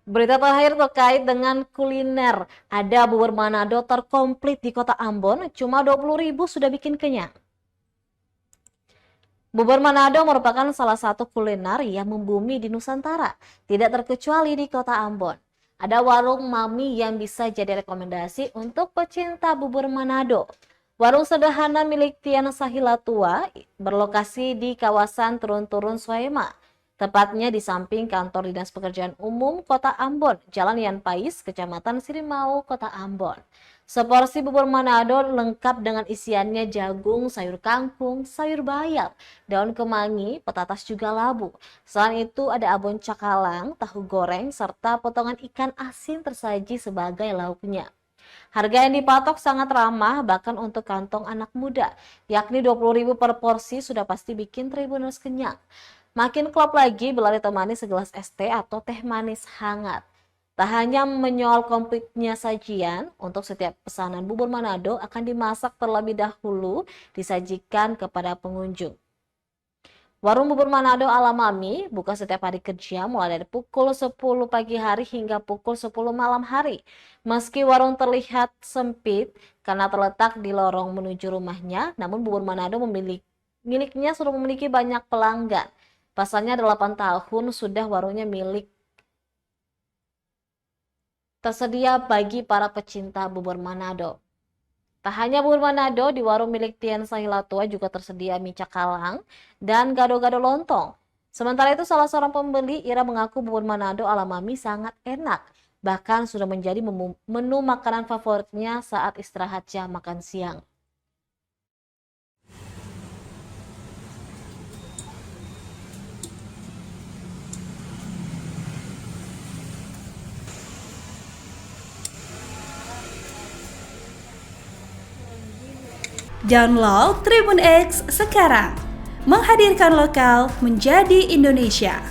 Berita terakhir terkait dengan kuliner. Ada bubur Manado terkomplit di kota Ambon, cuma 20.000 sudah bikin kenyang. Bubur Manado merupakan salah satu kuliner yang membumi di Nusantara, tidak terkecuali di kota Ambon. Ada warung Mami yang bisa jadi rekomendasi untuk pecinta bubur Manado. Warung sederhana milik Tiana Sahila Tua berlokasi di kawasan Turun-Turun Soema, tepatnya di samping kantor Dinas Pekerjaan Umum Kota Ambon, Jalan Yan Pais, Kecamatan Sirimau, Kota Ambon. Seporsi bubur Manado lengkap dengan isiannya jagung, sayur kangkung, sayur bayam, daun kemangi, petatas juga labu. Selain itu ada abon cakalang, tahu goreng, serta potongan ikan asin tersaji sebagai lauknya. Harga yang dipatok sangat ramah bahkan untuk kantong anak muda, yakni 20.000 per porsi sudah pasti bikin Tribuners kenyang. Makin klop lagi bila ditemani segelas es teh atau teh manis hangat. Tak hanya menyoal komplitnya sajian, untuk setiap pesanan bubur Manado akan dimasak terlebih dahulu disajikan kepada pengunjung. Warung bubur Manado ala Mami buka setiap hari kerja mulai dari pukul 10 pagi hari hingga pukul 10 malam hari. Meski warung terlihat sempit karena terletak di lorong menuju rumahnya, namun bubur Manado miliknya sudah memiliki banyak pelanggan. Pasalnya 8 tahun sudah warungnya milik tersedia bagi para pecinta bubur Manado. Tak hanya bubur Manado, di warung milik Tian Sahila Tua juga tersedia mie cakalang dan gado-gado lontong. Sementara itu salah seorang pembeli, Ira, mengaku bubur Manado ala Mami sangat enak. Bahkan sudah menjadi menu makanan favoritnya saat istirahat jam makan siang. Download Tribun X sekarang, menghadirkan lokal menjadi Indonesia.